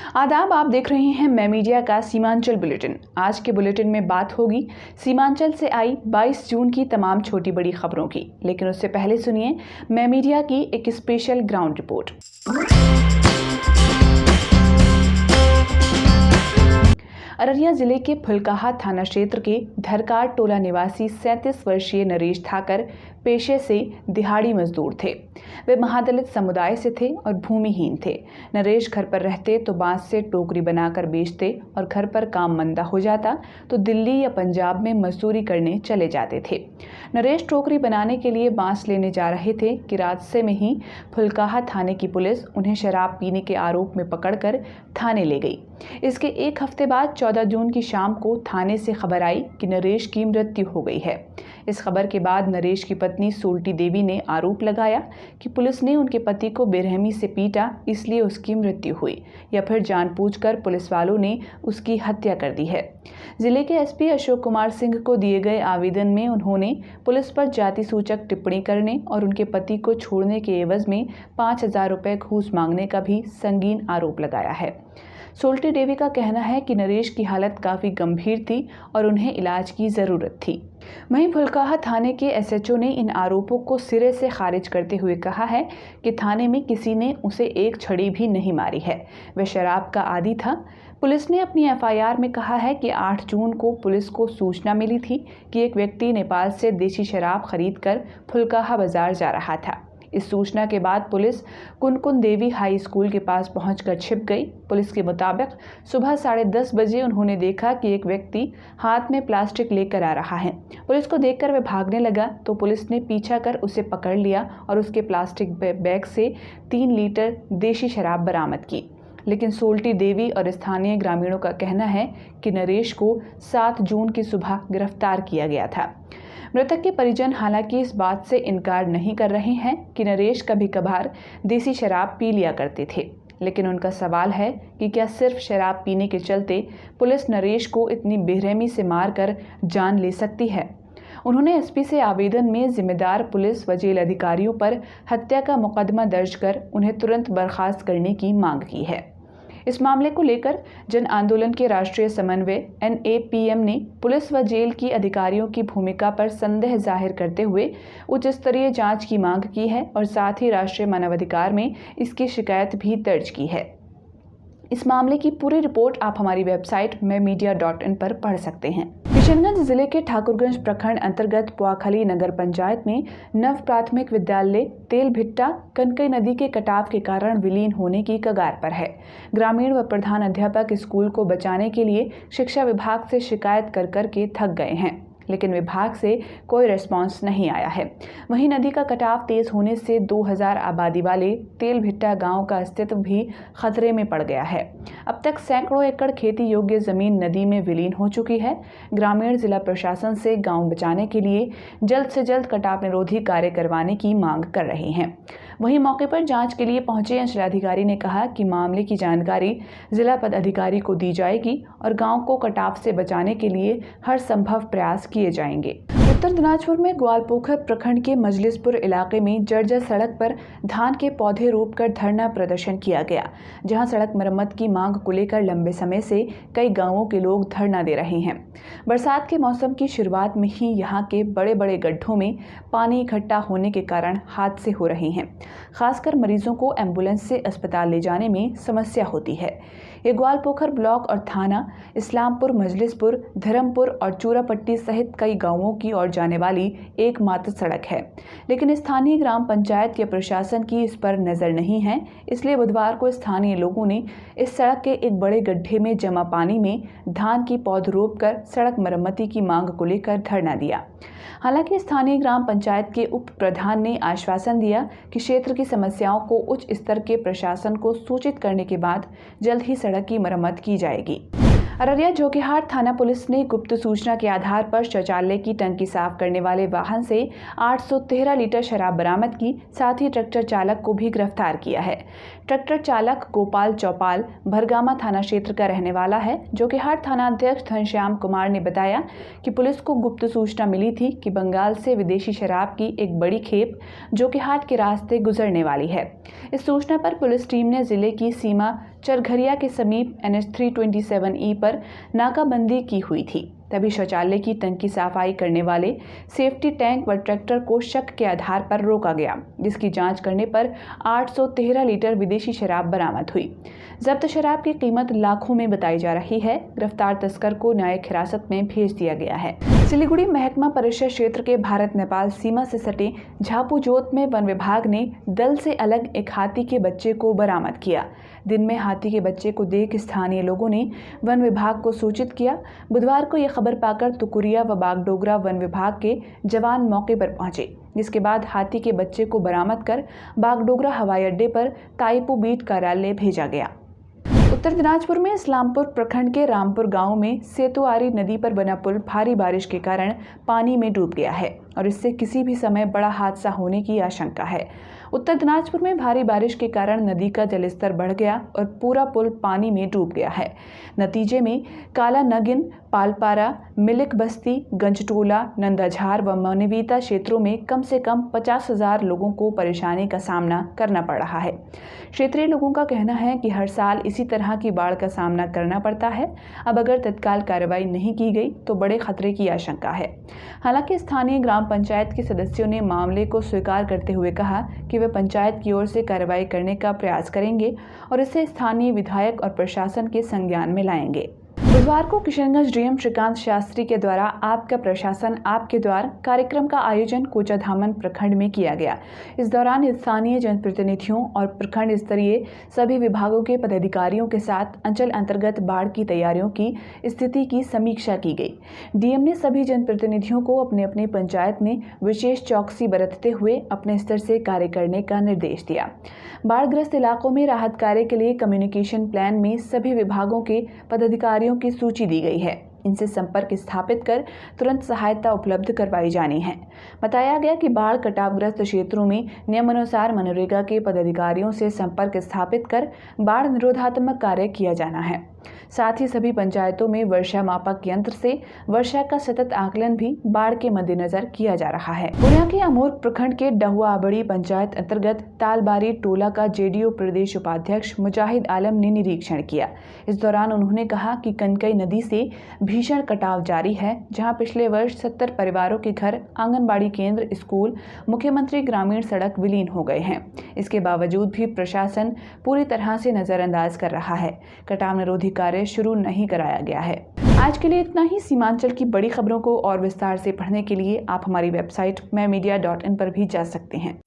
आदाब, आप देख रहे हैं मैं मीडिया का सीमांचल बुलेटिन। आज के बुलेटिन में बात होगी सीमांचल से आई 22 जून की तमाम छोटी बड़ी खबरों की, लेकिन उससे पहले सुनिए मैं मीडिया की एक स्पेशल ग्राउंड रिपोर्ट। अररिया जिले के फुलकाहा थाना क्षेत्र के धरकार टोला निवासी 37 वर्षीय नरेश ठाकर पेशे से दिहाड़ी मजदूर थे। वे महादलित समुदाय से थे और भूमिहीन थे। नरेश घर पर रहते तो बांस से टोकरी बनाकर बेचते और घर पर काम मंदा हो जाता तो दिल्ली या पंजाब में मजदूरी करने चले जाते थे। नरेश टोकरी बनाने के लिए बांस लेने जा रहे थे कि रास्ते में ही फुलकाहा थाने की पुलिस उन्हें शराब पीने के आरोप में पकड़कर थाने ले गई। इसके एक हफ्ते बाद 14 जून की शाम को थाने से खबर आई कि नरेश की मृत्यु हो गई है। इस खबर के बाद नरेश की पत्नी सोल्टी देवी ने आरोप लगाया कि पुलिस ने उनके पति को बेरहमी से पीटा, इसलिए उसकी मृत्यु हुई, या फिर जानबूझकर पुलिस वालों ने उसकी हत्या कर दी है। जिले के एसपी अशोक कुमार सिंह को दिए गए आवेदन में उन्होंने पुलिस पर जाति सूचक टिप्पणी करने और उनके पति को छोड़ने के एवज में 5,000 रुपये घूस मांगने का भी संगीन आरोप लगाया है। सोल्टी देवी का कहना है कि नरेश की हालत काफ़ी गंभीर थी और उन्हें इलाज की ज़रूरत थी। वहीं फुलकाहा थाने के एसएचओ ने इन आरोपों को सिरे से खारिज करते हुए कहा है कि थाने में किसी ने उसे एक छड़ी भी नहीं मारी है, वह शराब का आदी था। पुलिस ने अपनी एफआईआर में कहा है कि 8 जून को पुलिस को सूचना मिली थी कि एक व्यक्ति नेपाल से देशी शराब खरीदकर फुलकाहा बाजार जा रहा था। इस सूचना के बाद पुलिस कुनकुन देवी हाई स्कूल के पास पहुंचकर छिप गई। पुलिस के मुताबिक सुबह 10:30 बजे उन्होंने देखा कि एक व्यक्ति हाथ में प्लास्टिक लेकर आ रहा है। पुलिस को देखकर वह भागने लगा तो पुलिस ने पीछा कर उसे पकड़ लिया और उसके प्लास्टिक बैग से 3 लीटर देशी शराब बरामद की। लेकिन सोल्टी देवी और स्थानीय ग्रामीणों का कहना है कि नरेश को 7 जून की सुबह गिरफ्तार किया गया था। मृतक के परिजन हालांकि इस बात से इनकार नहीं कर रहे हैं कि नरेश कभी कभार देसी शराब पी लिया करते थे, लेकिन उनका सवाल है कि क्या सिर्फ शराब पीने के चलते पुलिस नरेश को इतनी बेरहमी से मारकर जान ले सकती है। उन्होंने एसपी से आवेदन में जिम्मेदार पुलिस व जेल अधिकारियों पर हत्या का मुकदमा दर्ज कर उन्हें तुरंत बर्खास्त करने की मांग की है। इस मामले को लेकर जन आंदोलन के राष्ट्रीय समन्वय NAPM ने पुलिस व जेल की अधिकारियों की भूमिका पर संदेह जाहिर करते हुए उच्च स्तरीय जांच की मांग की है और साथ ही राष्ट्रीय मानवाधिकार में इसकी शिकायत भी दर्ज की है। इस मामले की पूरी रिपोर्ट आप हमारी वेबसाइट mymedia.in पर पढ़ सकते हैं। किशनगंज जिले के ठाकुरगंज प्रखंड अंतर्गत पुआखली नगर पंचायत में नव प्राथमिक विद्यालय तेलभिट्टा कनकई नदी के कटाव के कारण विलीन होने की कगार पर है। ग्रामीण व प्रधान अध्यापक स्कूल को बचाने के लिए शिक्षा विभाग से शिकायत कर कर के थक गए हैं, लेकिन विभाग से कोई रिस्पांस नहीं आया है। वहीं नदी का कटाव तेज होने से 2000 आबादी वाले तेलभिट्टा गांव का अस्तित्व भी खतरे में पड़ गया है। अब तक सैकड़ों एकड़ खेती योग्य जमीन नदी में विलीन हो चुकी है। ग्रामीण जिला प्रशासन से गांव बचाने के लिए जल्द से जल्द कटाव निरोधी कार्य करवाने की मांग कर रहे हैं। वहीं मौके पर जांच के लिए पहुंचे अंचलाधिकारी ने कहा कि मामले की जानकारी जिला पदाधिकारी को दी जाएगी और गांव को कटाव से बचाने के लिए हर संभव प्रयास किए जाएंगे। उत्तर दिनाजपुर में ग्वालपोखर प्रखंड के मजलिसपुर इलाके में जर्जर सड़क पर धान के पौधे रोपकर धरना प्रदर्शन किया गया, जहां सड़क मरम्मत की मांग को लेकर लंबे समय से कई गांवों के लोग धरना दे रहे हैं। बरसात के मौसम की शुरुआत में ही यहां के बड़े बड़े गड्ढों में पानी इकट्ठा होने के कारण हादसे हो रहे हैं। खासकर मरीजों को एम्बुलेंस से अस्पताल ले जाने में समस्या होती है। ये ग्वालपोखर ब्लॉक और थाना इस्लामपुर, मजलिसपुर, धर्मपुर और चूरापट्टी सहित कई गांवों की ओर जाने वाली एकमात्र सड़क है, लेकिन स्थानीय ग्राम पंचायत या प्रशासन की इस पर नजर नहीं है। इसलिए बुधवार को स्थानीय लोगों ने इस सड़क के एक बड़े गड्ढे में जमा पानी में धान की पौध रोपकर सड़क मरम्मती की मांग को लेकर धरना दिया। हालांकि स्थानीय ग्राम पंचायत के उप प्रधान ने आश्वासन दिया कि क्षेत्र की समस्याओं को उच्च स्तर के प्रशासन को सूचित करने के बाद जल्द ही सड़क की मरम्मत की जाएगी। अररिया जोकीहाट थाना पुलिस ने गुप्त सूचना के आधार पर शौचालय की टंकी साफ करने वाले वाहन से 813 लीटर शराब बरामद की, साथ ही ट्रैक्टर चालक को भी गिरफ्तार किया है। ट्रैक्टर चालक गोपाल चौपाल भरगामा थाना क्षेत्र का रहने वाला है। जोकीहाट थाना अध्यक्ष घनश्याम कुमार ने बताया कि पुलिस को गुप्त सूचना मिली थी कि बंगाल से विदेशी शराब की एक बड़ी खेप जोकीहाट के रास्ते गुजरने वाली है। इस सूचना पर पुलिस टीम ने जिले की सीमा चरघरिया के समीप NH 327E पर नाकाबंदी की हुई थी। तभी शौचालय की टंकी सफाई करने वाले सेफ्टी टैंक व ट्रैक्टर को शक के आधार पर रोका गया, जिसकी जांच करने पर 813 लीटर विदेशी शराब बरामद हुई। जब्त शराब की कीमत लाखों में बताई जा रही है। गिरफ्तार तस्कर को न्यायिक हिरासत में भेज दिया गया है। सिलीगुड़ी महकमा परिषद क्षेत्र के भारत नेपाल सीमा से सटे झापूजोत में वन विभाग ने दल से अलग एक हाथी के बच्चे को बरामद किया। दिन में हाथी के बच्चे को देख स्थानीय लोगों ने वन विभाग को सूचित किया। बुधवार को यह खबर पाकर तुकुरिया व बागडोगरा वन विभाग के जवान मौके पर पहुंचे, जिसके बाद हाथी के बच्चे को बरामद कर बागडोगरा हवाई अड्डे पर ताइपू बीट कार्यालय भेजा गया। उत्तर दिनाजपुर में इस्लामपुर प्रखंड के रामपुर गांव में सेतुआरी नदी पर बना पुल भारी बारिश के कारण पानी में डूब गया है और इससे किसी भी समय बड़ा हादसा होने की आशंका है। उत्तर दिनाजपुर में भारी बारिश के कारण नदी का जलस्तर बढ़ गया और पूरा पुल पानी में डूब गया है। नतीजे में काला नगिन, पालपारा, मिलिक बस्ती, गंजटोला, नंदाझार व मनवीता क्षेत्रों में कम से कम 50,000 लोगों को परेशानी का सामना करना पड़ रहा है। क्षेत्रीय लोगों का कहना है कि हर साल इसी तरह की बाढ़ का सामना करना पड़ता है। अब अगर तत्काल कार्रवाई नहीं की गई तो बड़े खतरे की आशंका है। हालांकि स्थानीय ग्राम पंचायत के सदस्यों ने मामले को स्वीकार करते हुए कहा कि वे पंचायत की ओर से कार्रवाई करने का प्रयास करेंगे और इसे स्थानीय विधायक और प्रशासन के संज्ञान में लाएंगे। बुधवार को किशनगंज डीएम श्रीकांत शास्त्री के द्वारा आपका प्रशासन आपके द्वार कार्यक्रम का आयोजन कोचाधामन प्रखंड में किया गया। इस दौरान स्थानीय जनप्रतिनिधियों और प्रखंड स्तरीय सभी विभागों के पदाधिकारियों के साथ अंचल अंतर्गत बाढ़ की तैयारियों की स्थिति की समीक्षा की गई। डीएम ने सभी जनप्रतिनिधियों को अपने अपने पंचायत में विशेष चौकसी बरतते हुए अपने स्तर से कार्य करने का निर्देश दिया। बाढ़ग्रस्त इलाकों में राहत कार्य के लिए कम्युनिकेशन प्लान में सभी विभागों के पदाधिकारियों की सूची दी गई है। इनसे संपर्क स्थापित कर तुरंत सहायता उपलब्ध करवाई जानी है। बताया गया कि बाढ़ कटावग्रस्त क्षेत्रों में नियमानुसार मनरेगा के पदाधिकारियों से संपर्क स्थापित कर बाढ़ निरोधात्मक कार्य किया जाना है। साथ ही सभी पंचायतों में वर्षा मापक यंत्र से वर्षा का सतत आकलन भी बाढ़ के मद्देनजर किया जा रहा है। पुनिया के अमोर प्रखंड के डहुआ आबड़ी पंचायत अंतर्गत तालबारी टोला का जेडीयू प्रदेश उपाध्यक्ष मुजाहिद आलम ने निरीक्षण किया। इस दौरान उन्होंने कहा कि कनकई नदी से भीषण कटाव जारी है, जहां पिछले वर्ष 70 परिवारों के घर, आंगनबाड़ी केंद्र, स्कूल, मुख्यमंत्री ग्रामीण सड़क विलीन हो गए हैं। इसके बावजूद भी प्रशासन पूरी तरह से नजरअंदाज कर रहा है। कटाव निरोधी कार्य शुरू नहीं कराया गया है। आज के लिए इतना ही। सीमांचल की बड़ी खबरों को और विस्तार से पढ़ने के लिए आप हमारी वेबसाइट mymedia.in पर भी जा सकते हैं।